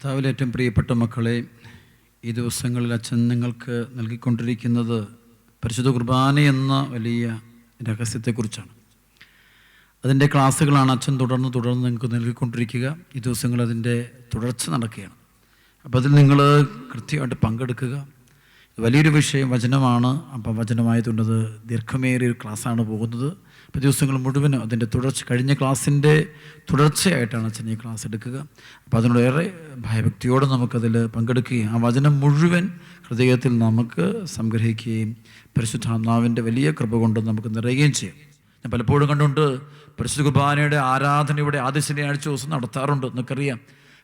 കർത്താവിൽ ഏറ്റവും പ്രിയപ്പെട്ട മക്കളെ, ഈ ദിവസങ്ങളിൽ അച്ഛൻ നിങ്ങൾക്ക് നൽകിക്കൊണ്ടിരിക്കുന്നത് പരിശുദ്ധ കുർബാന എന്ന വലിയ രഹസ്യത്തെക്കുറിച്ചാണ്. അതിൻ്റെ ക്ലാസ്സുകളാണ് അച്ഛൻ തുടർന്ന് നിങ്ങൾക്ക് നൽകിക്കൊണ്ടിരിക്കുക. ഈ ദിവസങ്ങൾ അതിൻ്റെ തുടർച്ച നടക്കുകയാണ്. അപ്പോൾ അതിൽ നിങ്ങൾ കൃത്യമായിട്ട് പങ്കെടുക്കുക. വലിയൊരു വിഷയം വചനമാണ്. അപ്പം വചനമായതുകൊണ്ട് അത് ദീർഘമേറിയൊരു ക്ലാസ്സാണ് പോകുന്നത്. അപ്പോൾ ദിവസങ്ങൾ മുഴുവനും അതിൻ്റെ തുടർച്ച, കഴിഞ്ഞ ക്ലാസ്സിൻ്റെ തുടർച്ചയായിട്ടാണ് അച്ഛൻ ഈ ക്ലാസ് എടുക്കുക. അപ്പോൾ അതിനോടേറെ ഭയഭക്തിയോടെ നമുക്കതിൽ പങ്കെടുക്കുകയും ആ വചനം മുഴുവൻ ഹൃദയത്തിൽ നമുക്ക് സംഗ്രഹിക്കുകയും പരിശുദ്ധാത്മാവിൻ്റെ വലിയ കൃപ കൊണ്ട് നമുക്ക് നിറയുകയും ചെയ്യും. ഞാൻ പലപ്പോഴും കണ്ടുകൊണ്ട് പരിശുദ്ധ കുർബാനയുടെ ആരാധന ഇവിടെ ആദ്യ ശനിയാഴ്ച ദിവസം നടത്താറുണ്ട്. എന്നൊക്കറിയാം.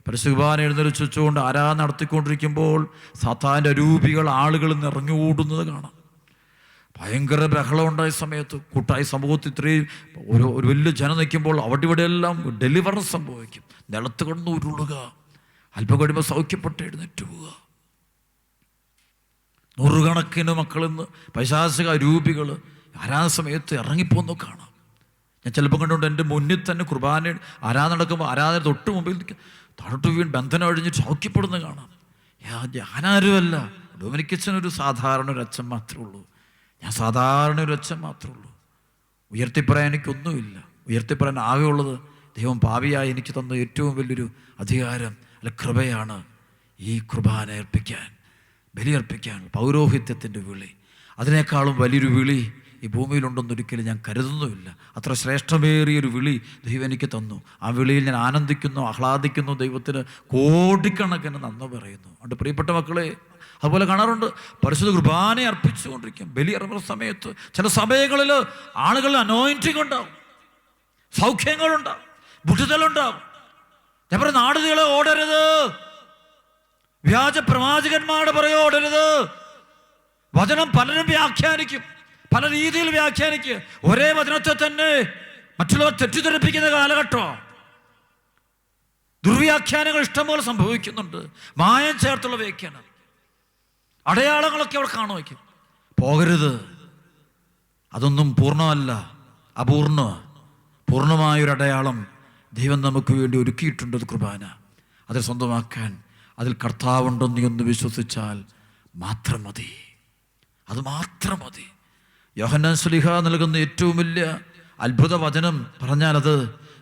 പരിശുദ്ധ കുർബാന എഴുന്നേൽച്ച് വെച്ചുകൊണ്ട് ആരാധന നടത്തിക്കൊണ്ടിരിക്കുമ്പോൾ സാത്താൻ്റെ അരൂപികൾ ആളുകൾ നിറഞ്ഞുകൂടുന്നത് കാണാം. ഭയങ്കര ബഹളം ഉണ്ടായ സമയത്ത് കൂട്ടായ സമൂഹത്തിൽ ഇത്രയും ഒരു വലിയ ജനം നിൽക്കുമ്പോൾ അവിടെ ഇവിടെയെല്ലാം ഡെലിവറൻസ് സംഭവിക്കും. നിലത്ത് കിടന്ന് ഉരുളുക, അല്പം കഴിയുമ്പോൾ സൗഖ്യപ്പെട്ട് എഴുന്നേറ്റ് പോവുക. നൂറുകണക്കിന് മക്കളിൽ നിന്ന് പൈശാചിക രൂപികൾ ആരാധന സമയത്ത് ഇറങ്ങിപ്പോന്നു കാണാം. ഞാൻ ചിലപ്പോൾ കണ്ടുകൊണ്ട് എൻ്റെ മുന്നിൽ തന്നെ കുർബാന ആരാധന നടക്കുമ്പോൾ ആരാധന തൊട്ട് മുമ്പിൽ താഴോട്ട് വീണ് ബന്ധനം ഒഴിഞ്ഞ് സൗഖ്യപ്പെടുന്നത് കാണാം. ഞാനാരുമല്ല, ഡൊമിനിക്കച്ചനൊരു സാധാരണ ഒരു അച്ഛൻ മാത്രമേ ഉള്ളൂ. ഞാൻ സാധാരണ ഒരു അച്ഛൻ മാത്രമേ ഉള്ളൂ. ഉയർത്തിപ്പറയാൻ എനിക്കൊന്നുമില്ല. ഉയർത്തിപ്പറയാൻ ആകെയുള്ളത് ദൈവം പാപിയായി എനിക്ക് തന്ന ഏറ്റവും വലിയൊരു അധികാരം അല്ല കൃപയാണ്. ഈ കുർബാന അർപ്പിക്കാൻ, ബലിയർപ്പിക്കാൻ പൗരോഹിത്യത്തിൻ്റെ വിളി, അതിനേക്കാളും വലിയൊരു വിളി ഈ ഭൂമിയിലുണ്ടെന്നൊരിക്കലും ഞാൻ കരുതുന്നുമില്ല. അത്ര ശ്രേഷ്ഠമേറിയൊരു വിളി ദൈവം എനിക്ക് തന്നു. ആ വിളിയിൽ ഞാൻ ആനന്ദിക്കുന്നു, ആഹ്ലാദിക്കുന്നു, ദൈവത്തിന് കോടിക്കണക്കിന് നന്ദി പറയുന്നു. അതുകൊണ്ട് പ്രിയപ്പെട്ട മക്കളെ, അതുപോലെ കാണാറുണ്ട് പരിശുദ്ധ കുർബാന അർപ്പിച്ചുകൊണ്ടിരിക്കും. ബലി ഇറങ്ങുന്ന സമയത്ത് ചില സമയങ്ങളിൽ ആളുകളുടെ അനോയിന്റിങ് ഉണ്ടാവും, സൗഖ്യങ്ങളുണ്ടാവും, വിടുതലുണ്ടാവും. ഞാൻ പറയും, നാടുകളെ ഓടരുത്, വ്യാജ പ്രവാചകന്മാരുടെ പുറകെ ഓടരുത്. വചനം പലരും വ്യാഖ്യാനിക്കും, പല രീതിയിൽ വ്യാഖ്യാനിക്കുക. ഒരേ വചനത്തെ തന്നെ മറ്റുള്ളവർ തെറ്റിദ്ധരിപ്പിക്കുന്ന കാലഘട്ടം. ദുർവ്യാഖ്യാനങ്ങൾ ഇഷ്ടംപോലെ സംഭവിക്കുന്നുണ്ട്. മായം ചേർത്തുള്ള വ്യാഖ്യാനം, അടയാളങ്ങളൊക്കെ അവിടെ കാണുവയ്ക്കും. പോകരുത്, അതൊന്നും പൂർണ്ണമല്ല, പൂർണ്ണമായൊരു അടയാളം ദൈവം നമുക്ക് വേണ്ടി ഒരുക്കിയിട്ടുണ്ട്. കുർബാന അതിൽ സ്വന്തമാക്കാൻ, അതിൽ കർത്താവുണ്ടെന്ന് എന്ന് വിശ്വസിച്ചാൽ മാത്രം മതി. അത് മാത്രം മതി. യോഹന്നാൻ ശ്ലീഹ നൽകുന്ന ഏറ്റവും വലിയ അത്ഭുത വചനം പറഞ്ഞാൽ അത്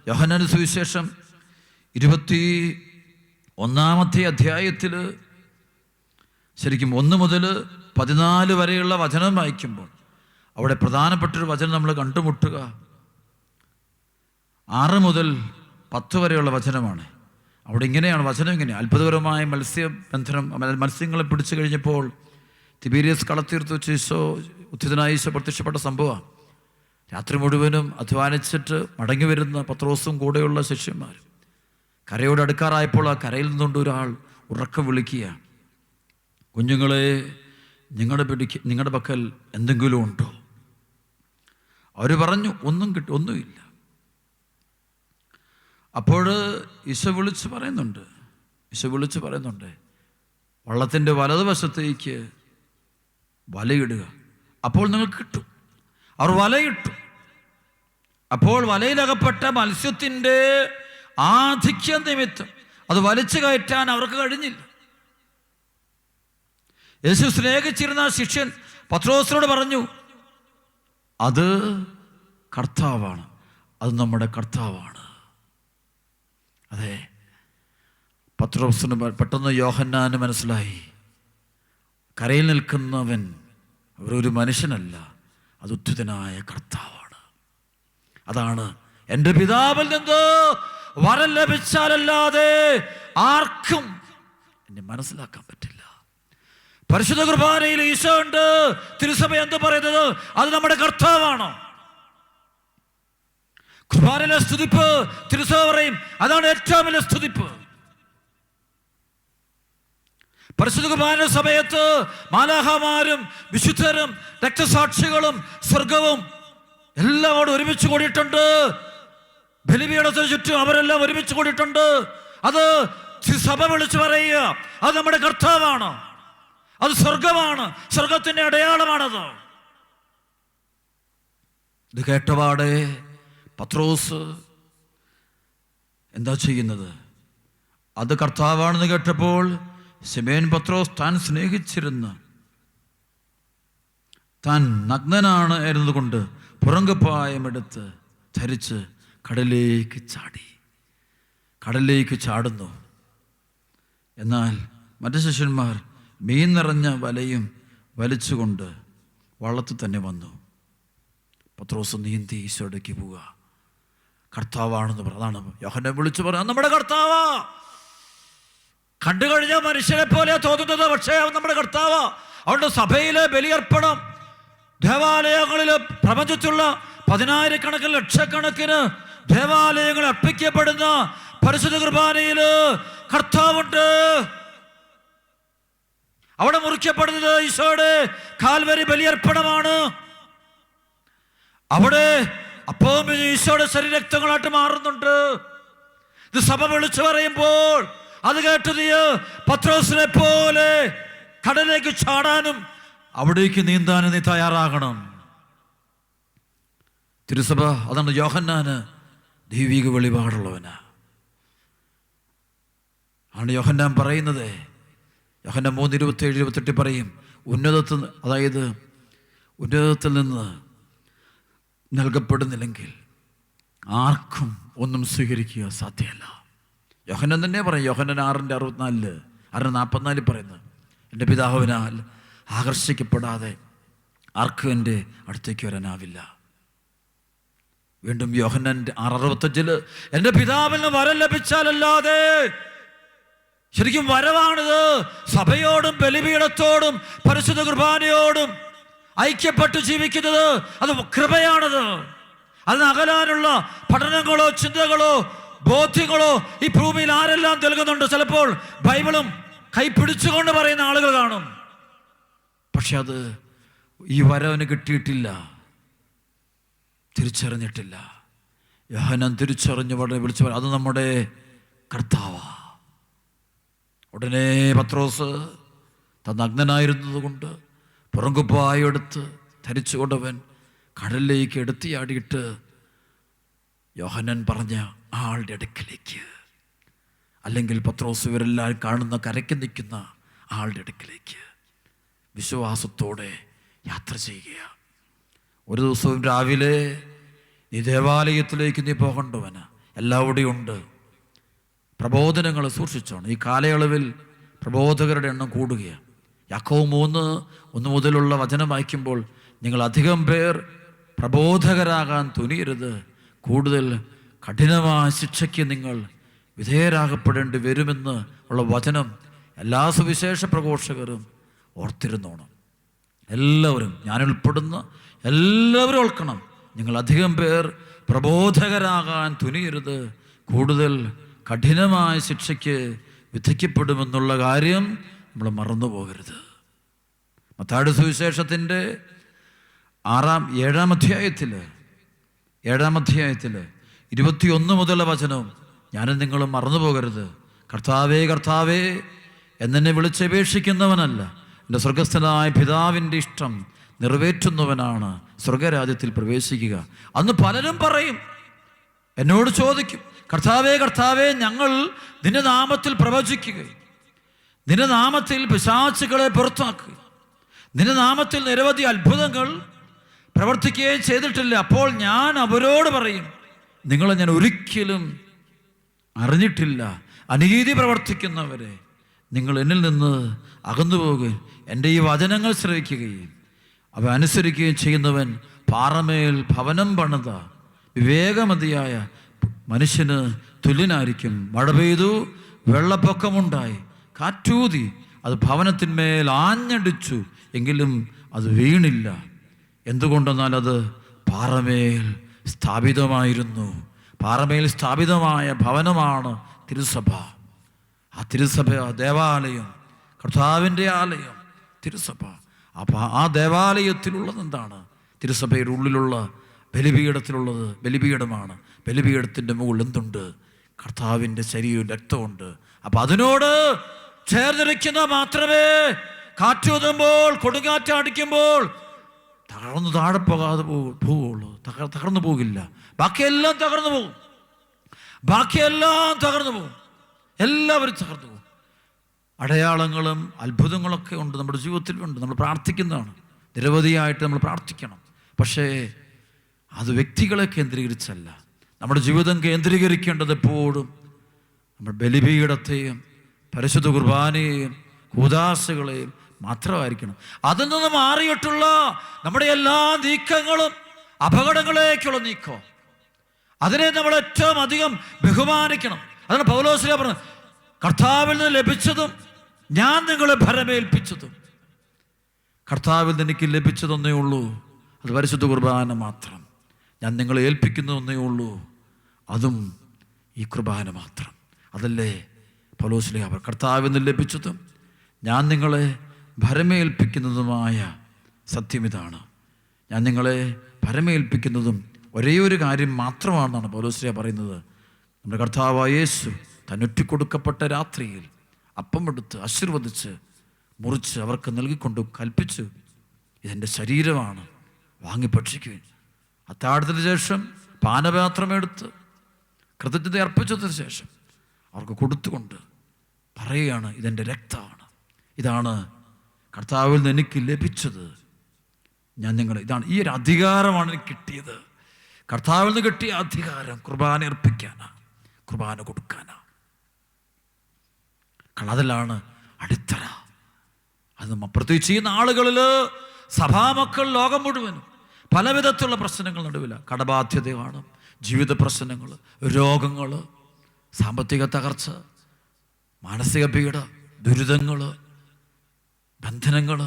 യോഹന്നാൻ സുവിശേഷം 21-ാമത്തെ അധ്യായത്തിൽ ശരിക്കും 1 മുതൽ 14 വരെയുള്ള വചനം വായിക്കുമ്പോൾ അവിടെ പ്രധാനപ്പെട്ടൊരു വചനം നമ്മൾ കണ്ടുമുട്ടുക 6 മുതൽ 10 വരെയുള്ള വചനമാണ്. അവിടെ ഇങ്ങനെയാണ് വചനം. ഇങ്ങനെ അത്ഭുതകരമായ മത്സ്യബന്ധനം, മത്സ്യങ്ങളെ പിടിച്ചു കഴിഞ്ഞപ്പോൾ തിബേരിയസ് കളത്തീർത്ത് വെച്ച് ഉത്ഥിതനായ ഈശോ പ്രത്യക്ഷപ്പെട്ട സംഭവമാണ്. രാത്രി മുഴുവനും അധ്വാനിച്ചിട്ട് മടങ്ങി വരുന്ന പത്രോസും കൂടെയുള്ള ശിഷ്യന്മാരും കരയോട് അടുക്കാറായപ്പോൾ ആ കരയിൽ നിന്നുകൊണ്ട് ഒരാൾ ഉറക്കം വിളിക്കുക, കുഞ്ഞുങ്ങളെ, നിങ്ങളുടെ പക്കൽ എന്തെങ്കിലും ഉണ്ടോ? അവർ പറഞ്ഞു, ഒന്നുമില്ല. അപ്പോൾ ഈശോ വിളിച്ച് പറയുന്നുണ്ട്, വള്ളത്തിൻ്റെ വലതുവശത്തേക്ക് വലയിടുക, അപ്പോൾ നിങ്ങൾക്ക് കിട്ടും. അവർ വലയിട്ടു. അപ്പോൾ വലയിലകപ്പെട്ട മത്സ്യത്തിൻ്റെ ആധിക്യ നിമിത്തം അത് വലിച്ചു കയറ്റാൻ അവർക്ക് കഴിഞ്ഞില്ല. യേശു സ്നേഹിച്ചിരുന്ന ശിഷ്യൻ പത്രോസിനോട് പറഞ്ഞു, അത് കർത്താവാണ്, അത് നമ്മുടെ കർത്താവാണ്. അതെ, പത്രോസിന് പെട്ടെന്ന് യോഹന്നാന് മനസ്സിലായി, കരയിൽ നിൽക്കുന്നവൻ അവരൊരു മനുഷ്യനല്ല, അത് ഉദ്ധിതനായ കർത്താവാണ്. അതാണ് എൻ്റെ പിതാവിൽ നിന്ന് വരം ലഭിച്ചാലല്ലാതെ ആർക്കും എന്നെ മനസ്സിലാക്കാൻ പറ്റില്ല. പരിശുദ്ധ കുർബാനയിൽ ഈശോ ഉണ്ട്. തിരുസഭ എന്ത് പറയുന്നത്? അത് നമ്മുടെ കർത്താവാണ്. കുർബാനയിലെ സ്തുതിപ്പ് തിരുസഭ പറയും, അതാണ് ഏറ്റവും വലിയ സ്തുതിപ്പ്. പരിശുദ്ധ കുർബാന സമയത്ത് മാലാഖമാരും വിശുദ്ധരും രക്തസാക്ഷികളും സ്വർഗവും എല്ലാം അവിടെ ഒരുമിച്ച് കൂടിയിട്ടുണ്ട്. ബലിപീഠത്തിന് ചുറ്റും അവരെല്ലാം ഒരുമിച്ച് കൂടിയിട്ടുണ്ട്. അത് സഭ വിളിച്ചു പറയുക, അത് നമ്മുടെ കർത്താവാണ്, അത് സ്വർഗമാണ്, സ്വർഗത്തിന്റെ അടയാളമാണത്. ഇത് കേട്ടപാടെ പത്രോസ് എന്താ ചെയ്യുന്നത്? അത് കർത്താവാണെന്ന് കേട്ടപ്പോൾ ശിമോൻ പത്രോസ് താൻ സ്നേഹിച്ചിരുന്ന, താൻ നഗ്നനാണ് എന്നതുകൊണ്ട് പുറങ്കുപ്പായമെടുത്ത് ധരിച്ച് കടലിലേക്ക് ചാടുന്നു. എന്നാൽ മറ്റു ശിഷ്യന്മാർ മീൻ നിറഞ്ഞ വലയും വലിച്ചുകൊണ്ട് വള്ളത്തിൽ തന്നെ വന്നു. പത്രോസ് നീന്തി ഈശോടേക്ക് പോവുക. കർത്താവാണെന്ന് അതാണ് യോഹന്നാൻ വിളിച്ചു പറയാം, നമ്മുടെ കർത്താവാ. കണ്ടു കഴിഞ്ഞാൽ മനുഷ്യരെ പോലെ തോന്നുന്നത്, പക്ഷേ നമ്മുടെ കർത്താവാ. അവരുടെ സഭയിലെ ബലിയർപ്പണം, ദേവാലയങ്ങളില് പ്രപഞ്ചത്തിലുള്ള 10,000-കണക്കിന് ലക്ഷക്കണക്കിന് ദേവാലയങ്ങൾ അർപ്പിക്കപ്പെടുന്ന പരിശുദ്ധ കുർബാനയില് കർത്താവുണ്ട്. അവിടെ മുറിക്കപ്പെടുന്നത് ഈശോയുടെ കാൽവരി ബലിയർപ്പണമാണ്. അവിടെ അപ്പം ഈശോയുടെ ശരീരരക്തങ്ങളായിട്ട് മാറുന്നുണ്ട്. ഇത് സഭ വിളിച്ചു പറയുമ്പോൾ അത് കേട്ട് നീ പത്രോസിനെ പോലെ കടലിലേക്ക് ചാടാനും അവിടേക്ക് നീന്താനും നീ തയ്യാറാകണം. തിരുസഭ അതാണ് യോഹന്നാന് ദൈവിക വെളിപാടുള്ളവനാ. ആണ് യോഹന്നാൻ പറയുന്നത്. യോഹന്നാൻ 3:27-28 പറയും, ഉന്നതത്തിൽ നിന്ന് നൽകപ്പെടുന്നില്ലെങ്കിൽ ആർക്കും ഒന്നും സ്വീകരിക്കുക സാധ്യമല്ല. യോഹന്നാൻ തന്നെ പറയും. യോഹന്നാൻ 6:44 പറയുന്നത്, എൻ്റെ പിതാവിനാൽ ആകർഷിക്കപ്പെടാതെ ആർക്കും എൻ്റെ അടുത്തേക്ക് വരാനാവില്ല. വീണ്ടും യോഹന്നാൻ 6:65 എൻ്റെ പിതാവിൽ നിന്ന് വരം ലഭിച്ചാലല്ലാതെ, ശരിക്കും വരവാണിത്, സഭയോടും ബലിപീഠത്തോടും പരിശുദ്ധ കുർബാനയോടും ഐക്യപ്പെട്ട് ജീവിക്കുന്നത് അത് കൃപയാണത്. അതിന് അകലാനുള്ള പഠനങ്ങളോ ചിന്തകളോ ബോധ്യങ്ങളോ ഈ ഭൂമിയിൽ ആരെല്ലാം നൽകുന്നുണ്ട്. ചിലപ്പോൾ ബൈബിളും കൈപിടിച്ചുകൊണ്ട് പറയുന്ന ആളുകൾ കാണും. പക്ഷെ അത് ഈ വരവന് കിട്ടിയിട്ടില്ല, തിരിച്ചറിഞ്ഞിട്ടില്ല. യോഹന്നാൻ തിരിച്ചറിഞ്ഞ് വളരെ വിളിച്ചു പറയും, അത് നമ്മുടെ കർത്താവാ. ഉടനെ പത്രോസ് താൻ നഗ്നനായിരുന്നത് കൊണ്ട് പുറങ്കുപ്പായെടുത്ത് ധരിച്ചുകൊണ്ടവൻ കടലിലേക്ക് എടുത്തിയാടിയിട്ട് യോഹന്നാൻ പറഞ്ഞ ആളുടെ അടുക്കിലേക്ക്, അല്ലെങ്കിൽ പത്രോസ് ഇവരെല്ലാം കാണുന്ന കരയ്ക്ക് നിൽക്കുന്ന ആളുടെ അടുക്കിലേക്ക് വിശ്വാസത്തോടെ യാത്ര ചെയ്യുക. ഒരു ദിവസവും രാവിലെ നീ ദേവാലയത്തിലേക്ക് നീ പോകേണ്ടവന് എല്ലാവിടെയും ഉണ്ട്. പ്രബോധനങ്ങൾ സൂക്ഷിച്ചോണം. ഈ കാലയളവിൽ പ്രബോധകരുടെ എണ്ണം കൂടുകയാണ്. യാക്കോബ് 3:1 മുതലുള്ള വചനം വായിക്കുമ്പോൾ, നിങ്ങൾ അധികം പേർ പ്രബോധകരാകാൻ തുനിയരുത്, കൂടുതൽ കഠിനമായ ശിക്ഷയ്ക്ക് നിങ്ങൾ വിധേയരാകപ്പെടേണ്ടി വരുമെന്ന് ഉള്ള വചനം എല്ലാ സുവിശേഷ പ്രഘോഷകരും ഓർത്തിരുന്നോണം. എല്ലാവരും, ഞാനുൾപ്പെടുന്ന എല്ലാവരും ഓർക്കണം, നിങ്ങൾ അധികം പേർ പ്രബോധകരാകാൻ തുനിയരുത്, കൂടുതൽ കഠിനമായ ശിക്ഷയ്ക്ക് വിധിക്കപ്പെടുമെന്നുള്ള കാര്യം നമ്മൾ മറന്നു പോകരുത്. മത്തായിയുടെ സുവിശേഷത്തിൻ്റെ 7-ാം അധ്യായത്തിൽ 21 മുതലുള്ള വചനവും ഞാനും നിങ്ങളും മറന്നു പോകരുത്. കർത്താവേ കർത്താവേ എന്നെ വിളിച്ചപേക്ഷിക്കുന്നവനല്ല, എൻ്റെ സ്വർഗസ്ഥനായ പിതാവിൻ്റെ ഇഷ്ടം നിറവേറ്റുന്നവനാണ് സ്വർഗരാജ്യത്തിൽ പ്രവേശിക്കുക. അന്ന് പലരും പറയും, എന്നോട് ചോദിക്കും, കർത്താവേ കർത്താവേ ഞങ്ങൾ നിന്റെ നാമത്തിൽ പ്രവചിക്കുകയും നിന്റെ നാമത്തിൽ പിശാചുകളെ പുറത്താക്കുകയും നിന്റെ നാമത്തിൽ നിരവധി അത്ഭുതങ്ങൾ പ്രവർത്തിക്കുകയും ചെയ്തിട്ടില്ല. അപ്പോൾ ഞാൻ അവരോട് പറയും, നിങ്ങളെ ഞാൻ ഒരിക്കലും അറിഞ്ഞിട്ടില്ല. അനീതി പ്രവർത്തിക്കുന്നവരെ നിങ്ങൾ എന്നിൽ നിന്ന് അകന്നു പോകുകയും എൻ്റെ ഈ വചനങ്ങൾ ശ്രവിക്കുകയും അവ അനുസരിക്കുകയും ചെയ്യുന്നവൻ പാറമേൽ ഭവനം പണിത വിവേകമതിയായ മനുഷ്യന് തുല്യനായിരിക്കും. മഴ പെയ്തു, വെള്ളപ്പൊക്കമുണ്ടായി, കാറ്റൂതി, അത് ഭവനത്തിന്മേൽ ആഞ്ഞടിച്ചു, എങ്കിലും അത് വീണില്ല. എന്തുകൊണ്ടെന്നാൽ അത് പാറമേൽ സ്ഥാപിതമായിരുന്നു. പാറമേൽ സ്ഥാപിതമായ ഭവനമാണ് തിരുസഭ. ആ തിരുസഭ ദേവാലയം, കർത്താവിൻ്റെ ആലയം തിരുസഭ. അപ്പോൾ ആ ദേവാലയത്തിലുള്ളത് എന്താണ്? തിരുസഭയുടെ ഉള്ളിലുള്ള ബലിപീഠത്തിലുള്ളത് ബലിപീഠമാണ്. ബലിപീഠത്തിൻ്റെ മുകളിൽ എന്തുണ്ട്? കർത്താവിൻ്റെ ശരീരവും രക്തമുണ്ട്. അപ്പം അതിനോട് ചേർന്നിരിക്കുന്ന മാത്രമേ കാറ്റൂതുമ്പോൾ, കൊടുങ്കാറ്റടിക്കുമ്പോൾ തകർന്നു താഴെ പോകാതെ പോവുള്ളൂ. തകർന്നു പോകില്ല. ബാക്കിയെല്ലാം തകർന്നു പോകും. എല്ലാവരും തകർന്നു പോകും. അടയാളങ്ങളും അത്ഭുതങ്ങളൊക്കെ ഉണ്ട്, നമ്മുടെ ജീവിതത്തിലുണ്ട്. നമ്മൾ പ്രാർത്ഥിക്കുന്നതാണ്, നിരവധിയായിട്ട് നമ്മൾ പ്രാർത്ഥിക്കണം. പക്ഷേ അത് വ്യക്തികളെ കേന്ദ്രീകരിച്ചല്ല. നമ്മുടെ ജീവിതം കേന്ദ്രീകരിക്കേണ്ടത് എപ്പോഴും നമ്മൾ ബലിപീഠത്തെയും പരിശുദ്ധ കുർബാനയെയും കൂദാശകളെയും മാത്രമായിരിക്കണം. അതിൽ നിന്ന് മാറിയിട്ടുള്ള നമ്മുടെ എല്ലാ നീക്കങ്ങളും അപകടങ്ങളിലേക്കുള്ള നീക്കം, അതിനെ നമ്മൾ ഏറ്റവും അധികം ബഹുമാനിക്കണം. അതാണ് പൗലോസ് പറഞ്ഞത്, കർത്താവിൽ നിന്ന് ലഭിച്ചതും ഞാൻ നിങ്ങളെ ഭരമേൽപ്പിച്ചതും. കർത്താവിൽ നിന്ന് എനിക്ക് ലഭിച്ചതൊന്നേ ഉള്ളൂ, അത് പരിശുദ്ധ കുർബാന മാത്രം. ഞാൻ നിങ്ങളെ ഏൽപ്പിക്കുന്നതൊന്നേ ഉള്ളൂ, അതും ഈ കുർബാന മാത്രം. അതല്ലേ പൗലോസ് അവർ കർത്താവിൽ നിന്ന് ലഭിച്ചതും ഞാൻ നിങ്ങളെ ഭരമേൽപ്പിക്കുന്നതുമായ സത്യം ഇതാണ്. ഞാൻ നിങ്ങളെ ഭരമേൽപ്പിക്കുന്നതും ഒരേ ഒരു കാര്യം മാത്രമാണെന്നാണ് പൗലോസ് പറയുന്നത്. നമ്മുടെ കർത്താവായ യേശു തന്നൊറ്റിക്കൊടുക്കപ്പെട്ട രാത്രിയിൽ അപ്പം എടുത്ത് ആശീർവദിച്ച് മുറിച്ച് അവർക്ക് നൽകിക്കൊണ്ട് കൽപ്പിച്ചു, ഇതെൻ്റെ ശരീരമാണ്, വാങ്ങി ഭക്ഷിക്കുവിൻ. അത്താഴത്തിന് ശേഷം പാനപാത്രമെടുത്ത് കൃതജ്ഞത അർപ്പിച്ചതിന് ശേഷം അവർക്ക് കൊടുത്തുകൊണ്ട് പറയുകയാണ്, ഇതെൻ്റെ രക്തമാണ്, ഇതാണ് കർത്താവിൽ നിന്ന് എനിക്ക് ലഭിച്ചത്. ഞാൻ നിങ്ങളെ ഇതാണ്, ഈ ഒരു അധികാരമാണ് എനിക്ക് കിട്ടിയത്. കർത്താവിൽ നിന്ന് കിട്ടിയ അധികാരം കുർബാന അർപ്പിക്കാനാ, കുർബാന കൊടുക്കാനാ. കാരണം അതിലാണ് അടിത്തറ. അത് പ്രത്യേകിച്ച് ഈ നാളുകളിൽ സഭാമക്കൾ ലോകം മുഴുവനും പല വിധത്തിലുള്ള പ്രശ്നങ്ങൾ നടുവില്ല. കടബാധ്യത കാണും, ജീവിത പ്രശ്നങ്ങൾ, രോഗങ്ങൾ, സാമ്പത്തിക തകർച്ച, മാനസിക പീഡ, ദുരിതങ്ങൾ, ബന്ധനങ്ങൾ,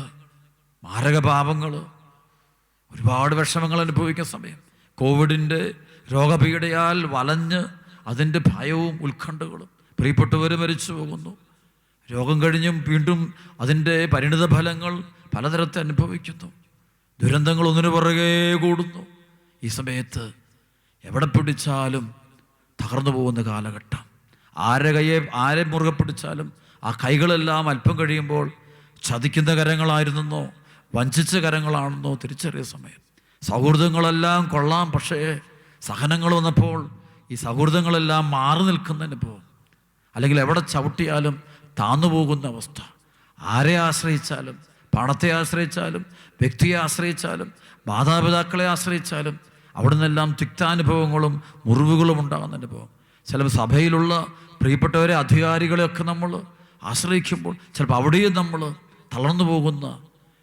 മാരകപാപങ്ങൾ, ഒരുപാട് വിഷമങ്ങൾ അനുഭവിക്കുന്ന സമയം. കോവിഡിൻ്റെ രോഗപീഡയാൽ വലഞ്ഞ് അതിൻ്റെ ഭയവും ഉത്കണ്ഠകളും, പ്രിയപ്പെട്ടവർ മരിച്ചു പോകുന്നു, രോഗം കഴിഞ്ഞും വീണ്ടും അതിൻ്റെ പരിണിത ഫലങ്ങൾ പലതരത്തെ അനുഭവിക്കുന്നു, ദുരന്തങ്ങൾ ഒന്നിനു പുറകെ കൂടുന്നു. ഈ സമയത്ത് എവിടെ പിടിച്ചാലും തകർന്നു പോകുന്ന കാലഘട്ടം. ആരെ മുറുകെ പിടിച്ചാലും ആ കൈകളെല്ലാം അല്പം കഴിയുമ്പോൾ ചതിക്കുന്ന കരങ്ങളായിരുന്നെന്നോ വഞ്ചിച്ച കരങ്ങളാണെന്നോ തിരിച്ചറിയ സമയം. സൗഹൃദങ്ങളെല്ലാം കൊള്ളാം, പക്ഷേ സഹനങ്ങൾ വന്നപ്പോൾ ഈ സൗഹൃദങ്ങളെല്ലാം മാറി നിൽക്കുന്നതിനിപ്പോൾ, അല്ലെങ്കിൽ എവിടെ ചവിട്ടിയാലും താന്നു പോകുന്ന അവസ്ഥ. ആരെ ആശ്രയിച്ചാലും, പണത്തെ ആശ്രയിച്ചാലും, വ്യക്തിയെ ആശ്രയിച്ചാലും, മാതാപിതാക്കളെ ആശ്രയിച്ചാലും അവിടെ നിന്നെല്ലാം തിക്താനുഭവങ്ങളും മുറിവുകളും ഉണ്ടാകുന്ന അനുഭവം. ചിലപ്പോൾ സഭയിലുള്ള പ്രിയപ്പെട്ടവരെ, അധികാരികളെയൊക്കെ നമ്മൾ ആശ്രയിക്കുമ്പോൾ ചിലപ്പോൾ അവിടെയും നമ്മൾ തളർന്നു പോകുന്ന,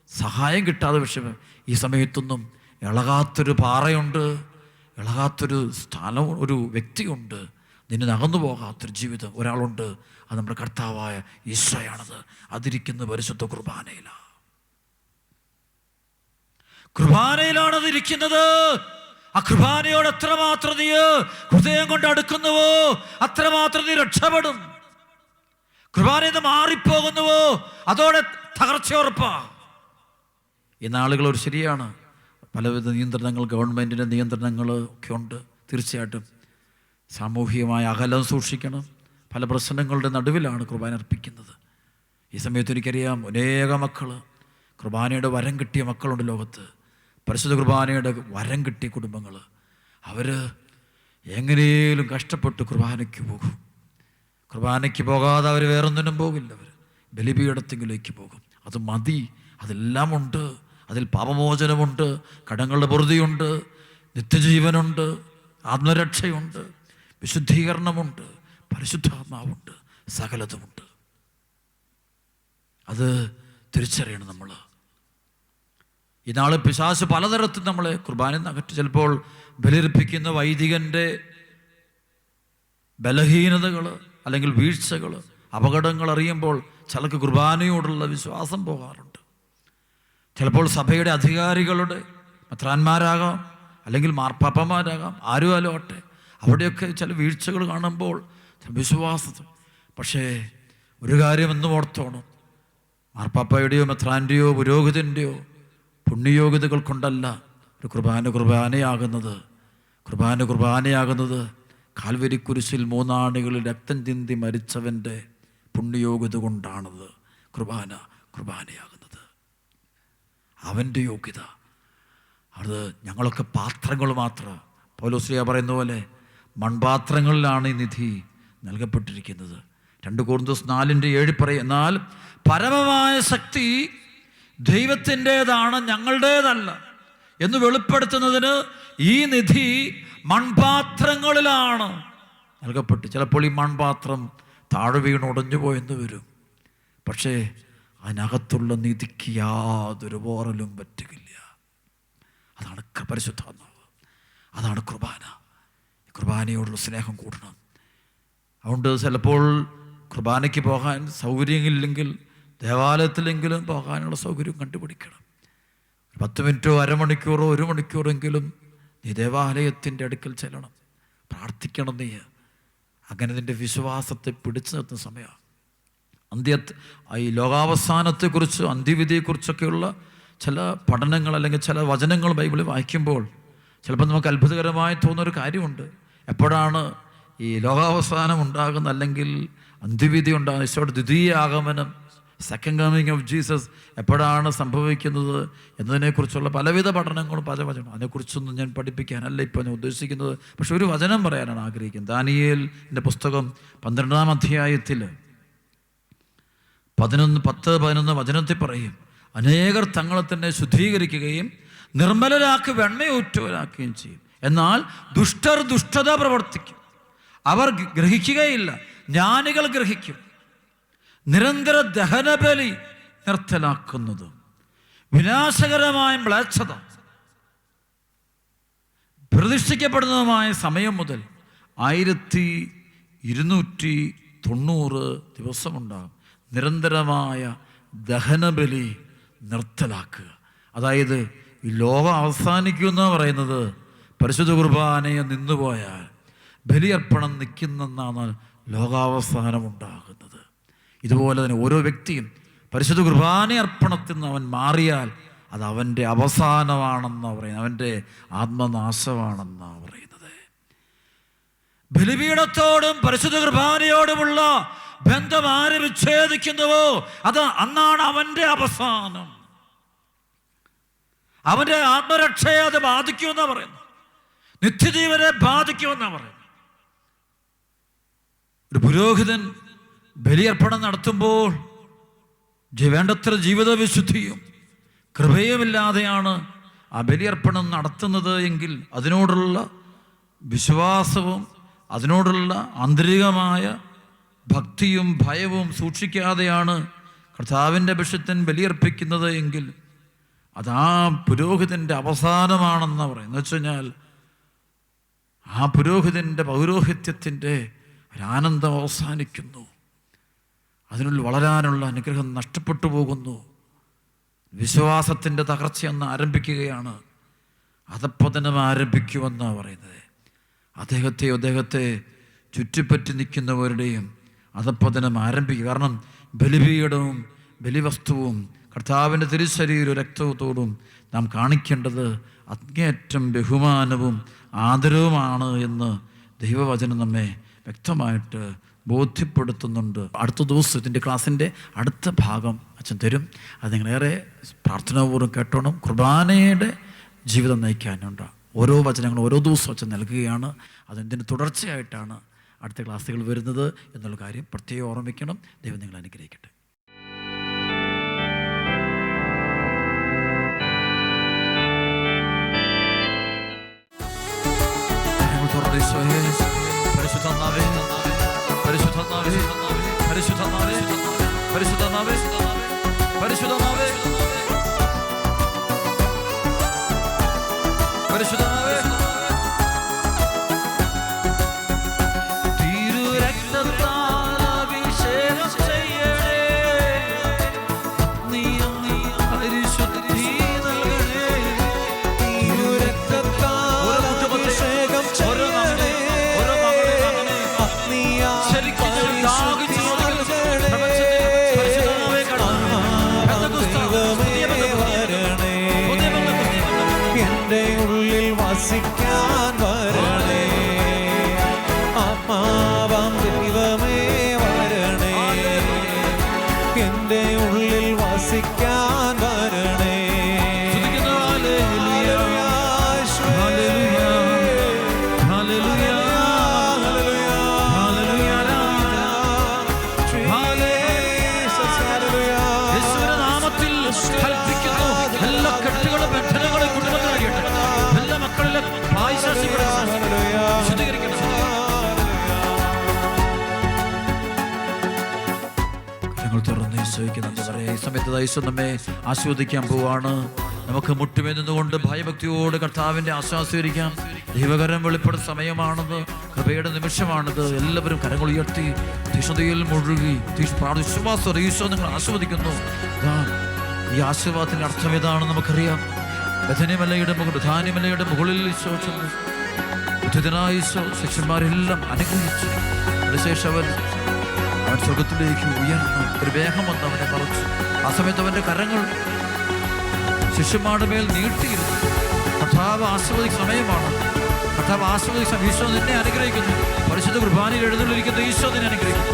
സഹായം കിട്ടാതെ വിഷയം. ഈ സമയത്തൊന്നും ഇളകാത്തൊരു പാറയുണ്ട്, ഇളകാത്തൊരു സ്ഥാനം, ഒരു വ്യക്തിയുണ്ട്, നിന്നെ നകന്നു പോകാത്തൊരു ജീവിതം ഒരാളുണ്ട്. അത് നമ്മുടെ കർത്താവായ ഈശോയാണത്. അതിരിക്കുന്ന പരിശുദ്ധ കുർബാനയിലാണ്. കുർബാനയിലാണ് അതിരിക്കുന്നത്. ആ കുർബാനയോട് എത്രമാത്രം നീ ഹൃദയം കൊണ്ട് അടുക്കുന്നുവോ അത്രമാത്രം നീ രക്ഷപ്പെടും. കുർബാനയിൽ നിന്ന് മാറിപ്പോകുന്നുവോ അതോടെ തകർച്ചയുറപ്പാ. ഈ നാളുകൾ ഒരു ശരിയാണ്, പലവിധ നിയന്ത്രണങ്ങൾ, ഗവൺമെൻറ്റിൻ്റെ നിയന്ത്രണങ്ങൾ ഒക്കെ ഉണ്ട്. തീർച്ചയായിട്ടും സാമൂഹികമായ അകലം സൂക്ഷിക്കണം. പല പ്രശ്നങ്ങളുടെ നടുവിലാണ് കുർബാന അർപ്പിക്കുന്നത്. ഈ സമയത്ത് എനിക്കറിയാം, അനേക മക്കൾ, കുർബാനയുടെ വരം കിട്ടിയ മക്കളുണ്ട് ലോകത്ത്. പരിശുദ്ധ കുർബാനയുടെ വരം കിട്ടിയ കുടുംബങ്ങൾ, അവർ എങ്ങനെയും കഷ്ടപ്പെട്ട് കുർബാനയ്ക്ക് പോകും. കുർബാനയ്ക്ക് പോകാതെ അവർ വേറൊന്നിനും പോകില്ല. അവർ ബലിപീഠത്തിലേക്ക് പോകും. അത് മതി, അതെല്ലാം ഉണ്ട്. അതിൽ പാപമോചനമുണ്ട്, കടങ്ങളുടെ പൊറുതിയുണ്ട്, നിത്യജീവനുണ്ട്, ആത്മരക്ഷയുണ്ട്, വിശുദ്ധീകരണമുണ്ട്, പരിശുദ്ധാത്മാവുണ്ട്, സകലതുമുണ്ട്. അത് തിരിച്ചറിയണം നമ്മൾ. ഈ നാളെ പിശാച് പലതരത്തിൽ നമ്മളെ കുർബാനയിൽ നിന്ന് അകറ്റി. ചിലപ്പോൾ ബലിയർപ്പിക്കുന്ന വൈദികൻ്റെ ബലഹീനതകൾ അല്ലെങ്കിൽ വീഴ്ചകൾ, അപകടങ്ങൾ അറിയുമ്പോൾ ചിലർക്ക് കുർബാനയോടുള്ള വിശ്വാസം പോകാറുണ്ട്. ചിലപ്പോൾ സഭയുടെ അധികാരികളുടെ മെത്രാന്മാരാകാം, അല്ലെങ്കിൽ മാർപ്പാപ്പമാരാകാം, ആരും ആട്ടെ, അവിടെയൊക്കെ ചില വീഴ്ചകൾ കാണുമ്പോൾ വിശ്വാസം. പക്ഷേ ഒരു കാര്യം എന്നും ഓർത്തോണം, മാർപ്പാപ്പയുടെയോ മെത്രാൻ്റെയോ പുരോഹിതൻ്റെയോ പുണ്യയോഗ്യതകൾ കൊണ്ടല്ല ഒരു കുർബാനയാകുന്നത്. കാൽവരി കുരിശിൽ 3 ആണികളിൽ രക്തം ചിന്തി മരിച്ചവൻ്റെ പുണ്യയോഗ്യത കൊണ്ടാണത് കുർബാനയാകുന്നത്. അവൻ്റെ യോഗ്യത അത്. ഞങ്ങളൊക്കെ പാത്രങ്ങൾ മാത്രം. പൗലോസ് പറയുന്ന പോലെ മൺപാത്രങ്ങളിലാണ് ഈ നിധി നൽകപ്പെട്ടിരിക്കുന്നത്. 2 കൊരിന്ത്യർ 4:7 പറയും, എന്നാൽ പരമമായ ശക്തി ദൈവത്തിൻ്റെതാണ്, ഞങ്ങളുടേതല്ല എന്ന് വെളിപ്പെടുത്തുന്നതിന് ഈ നിധി മൺപാത്രങ്ങളിലാണ് നൽകപ്പെട്ടു. ചിലപ്പോൾ ഈ മൺപാത്രം താഴെ വീണ് ഉടഞ്ഞു പോയെന്ന് വരും, പക്ഷേ അതിനകത്തുള്ള നിധിക്ക് യാതൊരു പോറലും പറ്റുകയില്ല. അതാണ് പരിശുദ്ധാത്മാവ്, അതാണ് കുർബാന. കുർബാനയോടുള്ള സ്നേഹം കൂടണം. അതുകൊണ്ട് ചിലപ്പോൾ കുർബാനയ്ക്ക് പോകാൻ സൗകര്യമില്ലെങ്കിൽ ദേവാലയത്തിലെങ്കിലും പോകാനുള്ള സൗകര്യം കണ്ടുപിടിക്കണം. 10 മിനിറ്റോ അരമണിക്കൂറോ 1 മണിക്കൂറെങ്കിലും നീ ദേവാലയത്തിൻ്റെ അടുക്കൽ ചെല്ലണം, പ്രാർത്ഥിക്കണം. നീ അങ്ങനെ നിൻ്റെ വിശ്വാസത്തെ പിടിച്ചു നിർത്തുന്ന സമയമാണ്. ഈ ലോകാവസാനത്തെക്കുറിച്ച്, അന്ത്യവിധിയെക്കുറിച്ചൊക്കെയുള്ള ചില പഠനങ്ങൾ അല്ലെങ്കിൽ ചില വചനങ്ങൾ ബൈബിളിൽ വായിക്കുമ്പോൾ ചിലപ്പോൾ നമുക്ക് അത്ഭുതകരമായി തോന്നുന്നൊരു കാര്യമുണ്ട്. എപ്പോഴാണ് ഈ ലോകാവസാനം ഉണ്ടാകുന്നത്, അല്ലെങ്കിൽ അന്ത്യവിധി ഉണ്ടാകുന്നത്, ഈശോയുടെ ദ്വിതീയ ആഗമനം, സെക്കൻഡ് കമ്മിങ് ഓഫ് ജീസസ് എപ്പോഴാണ് സംഭവിക്കുന്നത് എന്നതിനെക്കുറിച്ചുള്ള പലവിധ പഠനങ്ങളും പല വചനം. അതിനെക്കുറിച്ചൊന്നും ഞാൻ പഠിപ്പിക്കാനല്ല ഇപ്പോൾ ഞാൻ ഉദ്ദേശിക്കുന്നത്. പക്ഷെ ഒരു വചനം പറയാനാണ് ആഗ്രഹിക്കുന്നത്. ദാനിയേലിൻ്റെ പുസ്തകം 12-ാം അധ്യായത്തിൽ 10-11 വചനത്തിൽ പറയും, അനേകർ തങ്ങളെ തന്നെ ശുദ്ധീകരിക്കുകയും നിർമ്മലരാക്കി വെണ്മയൂറ്റുവരാക്കുകയും ചെയ്യും. എന്നാൽ ദുഷ്ടർ ദുഷ്ടത പ്രവർത്തിക്കും, അവർ ഗ്രഹിക്കുകയില്ല. ജ്ഞാനികൾ ഗ്രഹിക്കും. നിരന്തര ദഹനബലി നിർത്തലാക്കുന്നതും വിനാശകരമായ മ്ലേച്ഛത പ്രതിഷ്ഠിക്കപ്പെടുന്നതുമായ സമയം മുതൽ 1290 ദിവസമുണ്ടാകും നിരന്തരമായ ദഹനബലി നിർത്തലാക്കുക. അതായത് ഈ ലോകം അവസാനിക്കുമെന്ന് പറയുന്നത് പരിശുദ്ധ കുർബാനയെ നിന്നുപോയാൽ, ബലിയർപ്പണം നിൽക്കുന്നെന്നാണ് ലോകാവസാനം ഉണ്ടാകുന്നത്. ഇതുപോലെ തന്നെ ഓരോ വ്യക്തിയും പരിശുദ്ധ കുർബാന അർപ്പണത്തിൽ നിന്ന് അവൻ മാറിയാൽ അത് അവൻ്റെ അവസാനമാണെന്നാണ് പറയുന്നത്, അവൻ്റെ ആത്മനാശമാണെന്നാണ് പറയുന്നത്. ബലിപീഠത്തോടും പരിശുദ്ധ കുർബാനയോടുമുള്ള ബന്ധം ആര് വിച്ഛേദിക്കുന്നുവോ അത് അന്നാണ് അവൻ്റെ അവസാനം. അവൻ്റെ ആത്മരക്ഷയെ അത് ബാധിക്കുമെന്നാണ് പറയുന്നത്, നിത്യജീവനെ ബാധിക്കുമെന്നാണ് പറയുന്നത്. ഒരു പുരോഹിതൻ ബലിയർപ്പണം നടത്തുമ്പോൾ വേണ്ടത്ര ജീവിത വിശുദ്ധിയും കൃപയുമില്ലാതെയാണ് ആ ബലിയർപ്പണം നടത്തുന്നത് എങ്കിൽ അതിനോടുള്ള വിശ്വാസവും അതിനോടുള്ള ആന്തരികമായ ഭക്തിയും ഭയവും സൂക്ഷിക്കാതെയാണ് കർത്താവിൻ്റെ അഭിഷിക്തൻ ബലിയർപ്പിക്കുന്നത് എങ്കിൽ അത് ആ പുരോഹിതൻ്റെ അവസാനമാണെന്ന് പറയുന്നത്. എന്ന് വെച്ച് കഴിഞ്ഞാൽ ആ പുരോഹിതൻ്റെ പൗരോഹിത്യത്തിൻ്റെ ഒരാനന്ദം അവസാനിക്കുന്നു, അതിനുള്ളിൽ വളരാനുള്ള അനുഗ്രഹം നഷ്ടപ്പെട്ടു പോകുന്നു. വിശ്വാസത്തിൻ്റെ തകർച്ചയെന്ന് ആരംഭിക്കുകയാണ്, അധപ്പതനം ആരംഭിക്കുമെന്നാണ് പറയുന്നത്. അദ്ദേഹത്തെ ചുറ്റിപ്പറ്റി നിൽക്കുന്നവരുടെയും അധപ്പതനം ആരംഭിക്കുക. കാരണം ബലിപീഠവും ബലിവസ്തുവും കർത്താവിൻ്റെ തിരുശരീരവും രക്തത്തോടും നാം കാണിക്കേണ്ടത് അങ്ങേയറ്റം ബഹുമാനവും ആദരവുമാണ് എന്ന് ദൈവവചനം നമ്മെ വ്യക്തമായിട്ട് ബോധ്യപ്പെടുത്തുന്നുണ്ട്. അടുത്ത ദിവസം ഇതിൻ്റെ ക്ലാസ്സിൻ്റെ അടുത്ത ഭാഗം അച്ഛൻ തരും. അത് നിങ്ങളേറെ പ്രാർത്ഥനാപൂർവ്വം കേട്ടോണം. കുർബാനയുടെ ജീവിതം നയിക്കാനുണ്ട്. ഓരോ വചനങ്ങളും ഓരോ ദിവസവും അച്ഛൻ നൽകുകയാണ്. അതെന്തിന് തുടർച്ചയായിട്ടാണ് അടുത്ത ക്ലാസ്സുകൾ വരുന്നത് എന്നുള്ള കാര്യം പ്രത്യേകം ഓർമ്മിക്കണം. ദൈവം നിങ്ങളെ അനുഗ്രഹിക്കട്ടെ. പരിശുദ്ധനാമേ പരിശുദ്ധനാമേ പരിശുദ്ധനാമേ പരിശുദ്ധനാമേ പരിശുദ്ധനാമേ പരിശുദ്ധനാമേ തിരുരക്തത്താൽ അഭിഷേകം ചെയ്യണേ, നീ പരിശുദ്ധി നൽകണേ. തിരുരക്തത്താൽ അഭിഷേകം ചെയ്യണേ, എന്റെ ഉള്ളിൽ ഈശോയ്ക്ക് നന്ദി പറയാം. ഈ സമയത്ത് ഈശോ നമ്മെ ആസ്വദിക്കാൻ പോവാണ്. നമുക്ക് മുട്ടുമേ നിന്നുകൊണ്ട് ഭയഭക്തിയോട് കർത്താവിൻ്റെ ആശ്വാസീകരിക്കാം. ദൈവകരം വെളിപ്പെടുന്ന സമയമാണത്, കൃപയുടെ നിമിഷമാണിത്. എല്ലാവരും കരങ്ങൾ ഉയർത്തി തീഷ്ണതയിൽ മുഴുകി വിശ്വാസം ഈശോ നിങ്ങൾ ആസ്വദിക്കുന്നു. ഈ ആശീർവാദത്തിൻ്റെ അർത്ഥം ഏതാണെന്ന് നമുക്കറിയാം. ബഥാനിമലയുടെ മുകളിൽ ഈശോ ചെന്നു. ഈശോ ശിഷ്യന്മാരെല്ലാം അനുഗ്രഹിച്ചു. അതിനുശേഷം അവൻ സ്വർഗത്തിലേക്ക് ഉയർന്നു. ഒരു വേഗം വന്ന് അവനെ മറച്ചു. ആ സമയത്ത് അവൻ്റെ കരങ്ങൾ ശിഷ്യന്മാരുടെ മേൽ നീട്ടിയിരുന്നു. കർത്താവ് ആസ്വദിക്കുന്ന സമയമാണ്. കർത്താവ് ആസ്വദിക്കുന്ന ഈശോ നിന്നെ അനുഗ്രഹിക്കുന്നു. പരിശുദ്ധ കുർബാനയിൽ എഴുന്നള്ളിരിക്കുന്ന ഈശോ നിന്നെ അനുഗ്രഹിക്കുന്നു.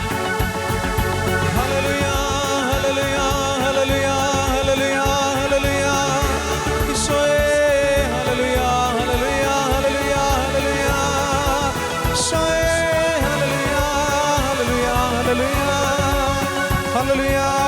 Hallelujah.